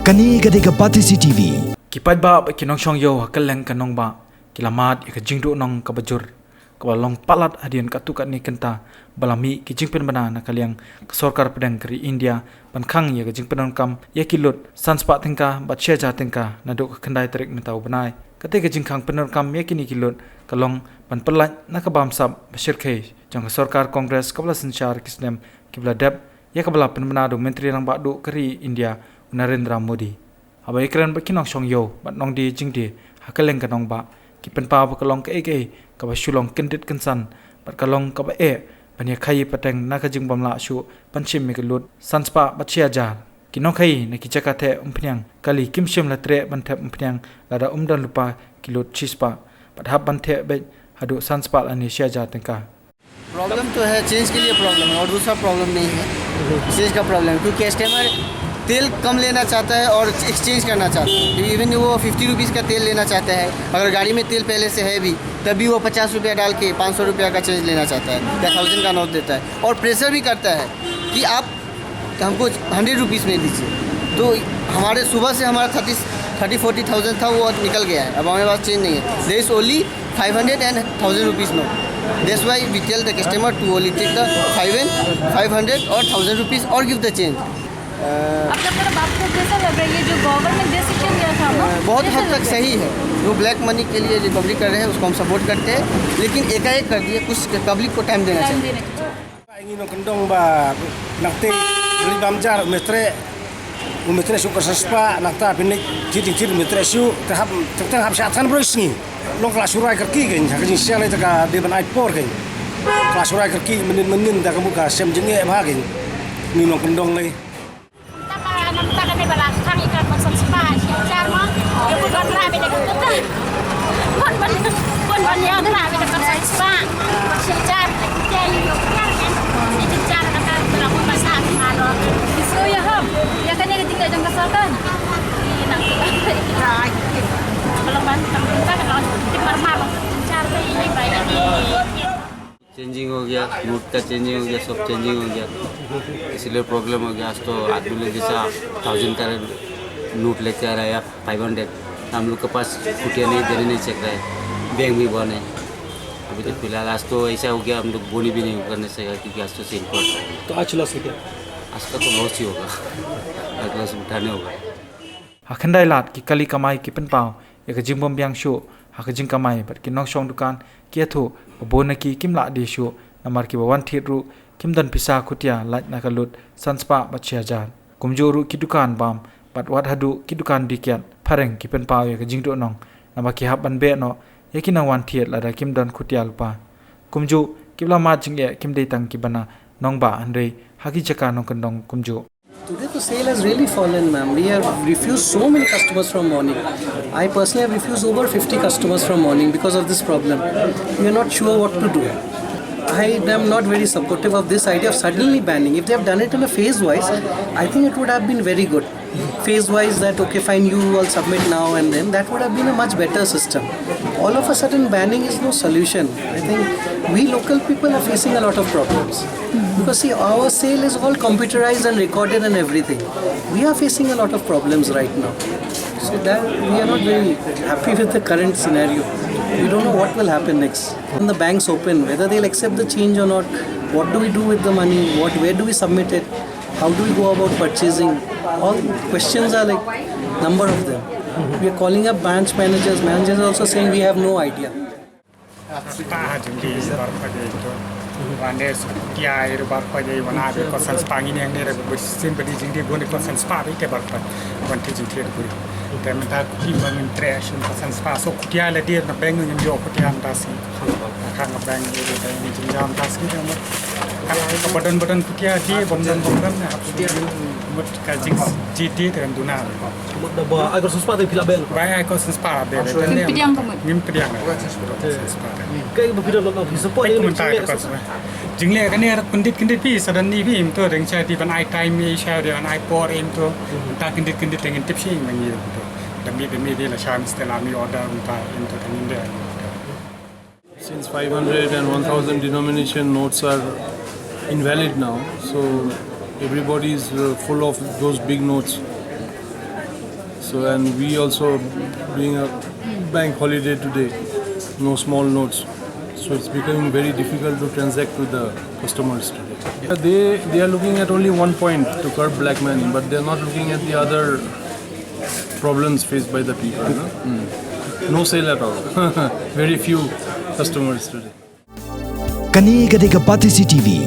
Kani gadega Pati CCTV. Kipat ba kinong song yo hakaleng kanong ba kilamat ikajingdu nong kabajur kabalong palat hadian katukat ni kenta balami kijingpen bana nakaliang kesorkar pedang keri India bankang ya kajingpen kam ya kilut sanspa tingka batsia ja tingka naduk kendai terik mentau benai kate kajingkang penor kam ya kini kilut kalong ban pelat nakabam sab bashir khe jang kesorkar kongres kabla senchar kisnem kibla deb ya kabla penmenadu menteri rang badu keri India Narendra Modi. Abai keren bakinong song yo, bat nong di jing di hakaleng kanong ba. Kipen pa bakalong ke eke, kaba shulong kendit kensan, bat kalong kaba banya kai pateng nakajing bamla shu, panchim mikalut, sanspa bat jar. Kinong kai na kijakate umpinyang, kali kimshim latre bantep umpinyang, lada dan lupa kilut chispa, bat hab bante bet hadu sanspa ani jar tengka. Problem तो है change के लिए problem है और दूसरा problem नहीं है change का प्रॉब्लम है क्योंकि कस्टमर तेल कम लेना चाहता है और एक्सचेंज करना चाहता है इवन वो 50 रुपीज़ का तेल लेना चाहता है अगर गाड़ी में तेल पहले से है भी तभी वो 50 रुपया डाल के 500 रुपया का चेंज लेना चाहता है या 1000 का नोट देता है और प्रेशर भी करता है कि आप हमको 100 रुपीज़ में दीजिए तो हमारे सुबह से हमारा 30-40,000 था वो निकल गया है अब हमारे पास चेंज नहीं है there is only 500 and 1000 rupees note That's why we tell the customer to only take the 500 or 1000 rupees or give the change. अब मतलब आपको कैसा लग रहा है ये जो गवर्नमेंट डिसीजन लिया था ना बहुत हद तक सही है जो ब्लैक मनी के लिए रिकवरी कर रहे हैं उसको हम सपोर्ट करते हैं लेकिन एकाएक कर दिए कुछ पब्लिक को टाइम देना चाहिए. Ingin kendong ba nakte ribamjar metre su kasaspa nakta pinik jijir metre su tahap syatan berisni long kelas surai kerki kan hakajin siale taka de ban aipor kan kelas surai kerki menin ta kamu ka sem jenge ba kan ni nong kendong lai namta kan ni balas sang ikan masan spa siar mo yo pun ban rabe de kuta kon ya rabe de masan spa siar ke yo kan ni jar kata kalau pun masak malo isu ya ham ya kan ni ketika jam kesatan nak kalau bantu kita kalau di marmar jar ke ini banyak changing हो गया note का changing हो गया सब changing हो गया इसलिए problem हो गया आज तो आदमी लोग जैसा 1000 का नोट लेके आ रहा है या 500 हम लोग के पास कुटिया नहीं देने नहीं चल रहा है बैंक भी बंद है अभी तो फिलहाल आज तो ऐसा हो गया हम लोग बोनी भी नहीं करने से क्योंकि आज तो सिंपल तो आज लॉस क्या आज का तो लॉस ही होगा अगला से उठाने होगा Hakandai lat ki kali kamai ki penpau ya ka jimbom biang shu hakajing kamai bat ki nok shong dukan ki athu bona ki kimla de shu namar ki bawan thitru kimdan pisa khutia lat na kalut sanspa bachia jan kumjoru ki dukan bam bat wat hadu ki dukan dikian phareng ki penpau ya ka jingdo nong namar ki hab ban be no ya ki nawan thiet la da kimdan khutia lupa kumju kibla ma jingye kimdei tang ki bana nong ba andrei hagi chaka nong kandong kumju. Today the sale has really fallen, ma'am. We have refused so many customers from morning. I personally have refused over 50 customers from morning because of this problem. We are not sure what to do. I am not very supportive of this idea of suddenly banning. If they have done it in a phase-wise, I think it would have been very good. Phase-wise that, okay, fine, you all submit now and then, that would have been a much better system. All of a sudden banning is no solution. I think we local people are facing a lot of problems. Because see, our sale is all computerized and recorded and everything. We are facing a lot of problems right now. So that we are not very happy with the current scenario. We don't know what will happen next. When the banks open, whether they'll accept the change or not, what do we do with the money, where do we submit it, how do we go about purchasing, all questions are like number of them. We are calling up branch managers are also saying we have no idea. Kiai berapa jadi mana ada kosan spangi yang ni bersin beri jingdi guna kosan spa itu berapa wanti jingdi guna. Dan mereka tiba mentrash kosan spa so kiai le dia nak bank yang jauh kiai antasi. Kan bank itu dan jingdi antasi dia mat. Kan badan kiai dia bomdan dia mat kaji jingdi dengan dunia. Bah, agak susah tapi pilih bel. Baik kosan spa bel. Nimpidiang. Kayak berbeda loh, support ini macam jingli kan ni kendit pi sadan ni pi itu dengan saya di ban I time ni saya dengan I por itu tak kendit dengan tips ini mengi itu demi dia lah saya mesti lami order untuk itu dengan dia. Since 500 and 1000 denomination notes are invalid now, so everybody is full of those big notes. So, and we also being a bank holiday today, no small notes. So it's becoming very difficult to transact with the customers today. They are looking at only one point to curb black money, but they are not looking at the other problems faced by the people. No sale at all. Very few customers today. Kani Gadega Patisi TV.